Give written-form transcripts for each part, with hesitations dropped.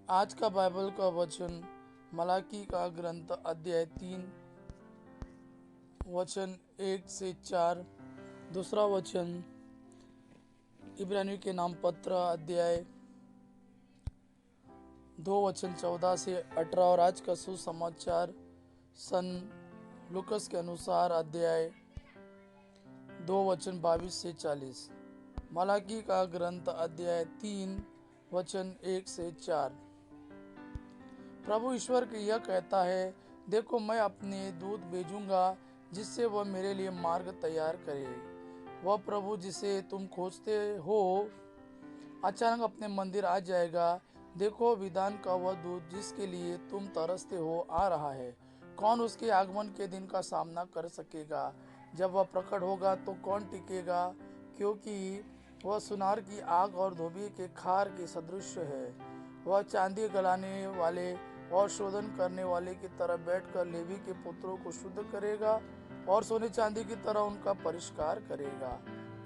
आज का बाइबल का वचन मलाकी का ग्रंथ अध्याय 3 वचन 1 से 4। दूसरा वचन इब्रानियों के नाम पत्र अध्याय 2 वचन 14 से 18। और आज का सुसमाचार सन लुकस के अनुसार अध्याय 2 वचन 22 से 40। मलाकी का ग्रंथ अध्याय 3 वचन 1 से 4। प्रभु ईश्वर यह कहता है, देखो मैं अपने दूत भेजूंगा जिससे वह मेरे लिए मार्ग तैयार करे। वह प्रभु जिसे तुम खोजते हो अचानक अपने मंदिर आ जाएगा। देखो विधान का वह दूत जिसके लिए तुम तरसते हो आ रहा है। कौन उसके आगमन के दिन का सामना कर सकेगा? जब वह प्रकट होगा तो कौन टिकेगा? क्योंकि वह सुनार की आग और धोबी के खार के सदृश है। वह चांदी गलाने वाले और शोधन करने वाले की तरह बैठकर लेवी के पुत्रों को शुद्ध करेगा और सोने चांदी की तरह उनका परिष्कार करेगा।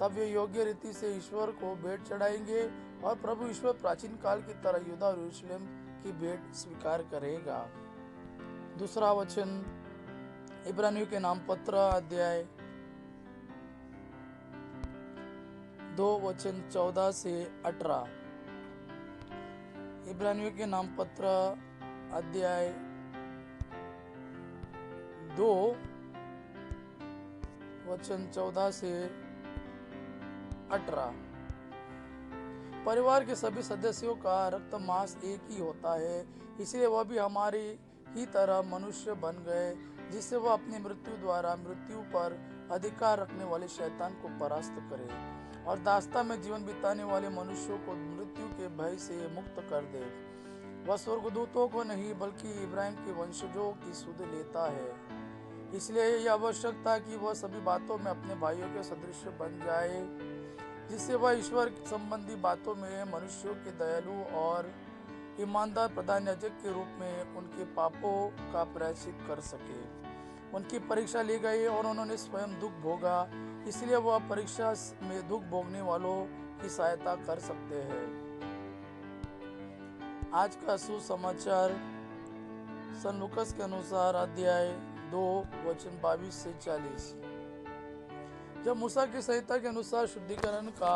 तब वे योग्य रीति से ईश्वर को भेंट चढ़ाएंगे और प्रभु ईश्वर प्राचीन काल की तरह यहूदा और यरूशलेम की भेंट स्वीकार करेगा। दूसरा वचन इब्रानियों के नाम पत्र अध्याय 2 वचन 14 से 18। इब्रानियों के नाम पत्र अध्याय 2 वचन 14 से 18। परिवार के सभी सदस्यों का रक्त मांस एक ही होता है, इसलिए वह भी हमारी ही तरह मनुष्य बन गए, जिससे वह अपनी मृत्यु द्वारा मृत्यु पर अधिकार रखने वाले शैतान को परास्त करे और दास्ता में जीवन बिताने वाले मनुष्यों को मृत्यु के भय से मुक्त कर दे। वह स्वर्गदूतों को नहीं बल्कि इब्राहिम के वंशजों की सुध लेता है। इसलिए यह आवश्यक था कि वह सभी बातों में अपने भाइयों के सदृश बन जाए, जिससे वह ईश्वर संबंधी बातों में मनुष्यों के दयालु और ईमानदार प्रधान याजक के रूप में उनके पापों का प्रायश्चित कर सके। उनकी परीक्षा ली गई और उन्होंने स्वयं दुख भोगा, इसलिए वह परीक्षा में दुख भोगने वालों की सहायता कर सकते हैं। आज का सुसमाचार सन लुकस के अनुसार अध्याय 2 वचन 22 से 40। जब मूसा की संहिता के अनुसार शुद्धिकरण का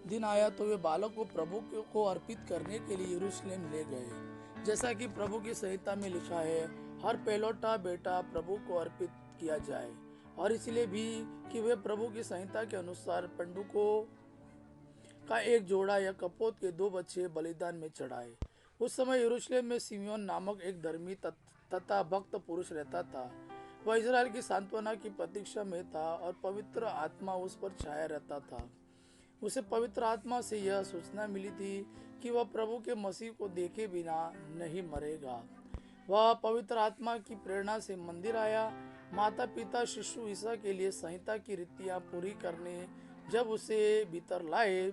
दिन आया तो वे बालक को प्रभु को अर्पित करने के लिए यरूशलेम ले गए। जैसा कि प्रभु की संहिता में लिखा है, हर पहलौठा बेटा प्रभु को अर्पित किया जाए, और इसलिए भी कि वे प्रभु की संहिता के अनुसार पंडुकों का एक जोड़ा या कपोत के 2 बच्चे बलिदान में चढ़ाए। उस समय यरूशलेम में सिमियोन नामक एक धर्मी तथा भक्त पुरुष रहता था। वह इजराइल की सांत्वना की प्रतीक्षा में था और पवित्र आत्मा उस पर छाया रहता था। उसे पवित्र आत्मा से यह सूचना मिली थी कि वह प्रभु के मसीह को देखे बिना नहीं मरेगा। वह पवित्र आत्मा की प्रेरणा से मंदिर आया। माता पिता शिशु ईसा के लिए संहिता की रीतियां पूरी करने जब उसे भीतर लाए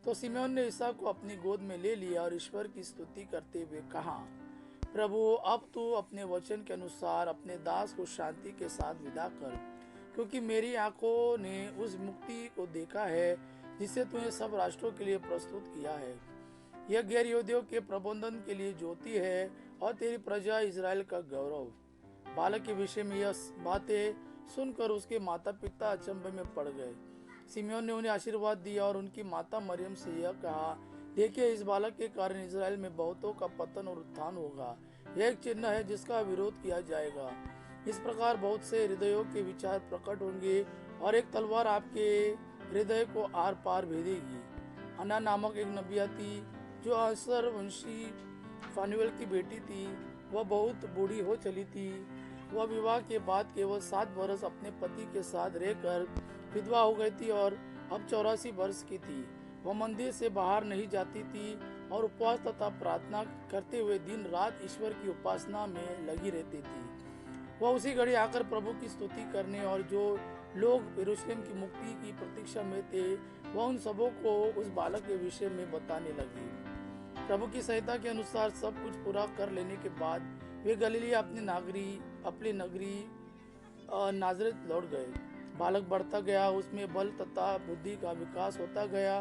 तो सिमेओन ने ईसा को अपनी गोद में ले लिया और ईश्वर की स्तुति करते हुए कहा, प्रभु अब तू अपने वचन के अनुसार अपने दास को शांति के साथ विदा कर, क्योंकि मेरी आंखों ने उस मुक्ति को देखा है जिसे तूने सब राष्ट्रों के लिए प्रस्तुत किया है। यह गैर यहूदियों के प्रबोधन के लिए ज्योति है और तेरी प्रजा इजराइल का गौरव। बालक के विषय में यह बातें सुनकर उसके माता पिता अचंभे में पड़ गए। सिमियोन ने उन्हें आशीर्वाद दिया और उनकी माता मरियम से यह कहा, देखिए इस बालक के कारण इजराइल में बहुतों का पतन और उत्थान होगा। यह एक चिन्ह है जिसका विरोध किया जाएगा। इस प्रकार बहुत से हृदयों के विचार प्रकट होंगे और एक तलवार आपके हृदय को आर पार भेदेगी। अन्ना नामक एक नबिया थी जो आसर वंशी फानुएल की बेटी थी। वह बहुत बूढ़ी हो चली थी। वह विवाह के बाद केवल 7 वर्ष अपने पति के साथ रहकर विधवा हो गई थी और अब 84 वर्ष की थी। वह मंदिर से बाहर नहीं जाती थी और उपवास तथा प्रार्थना करते हुए दिन रात ईश्वर की उपासना में लगी रहती थी। वह उसी घड़ी आकर प्रभु की स्तुति करने और जो लोग यरूशलेम की मुक्ति की प्रतीक्षा में थे वह उन सबों को उस बालक के विषय में बताने लगी। प्रभु की संहिता के अनुसार सब कुछ पूरा कर लेने के बाद वे गलीली अपनी नगरी नाजरेत लौट गए। बालक बढ़ता गया, उसमें बल तथा बुद्धि का विकास होता गया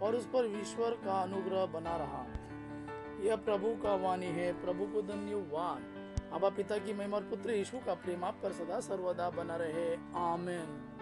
और उस पर ईश्वर का अनुग्रह बना रहा। यह प्रभु का वाणी है, प्रभु को धन्यवाद। अबा पिता की महिमा और पुत्र यीशु का प्रेम आप पर सदा सर्वदा बना रहे। आमीन।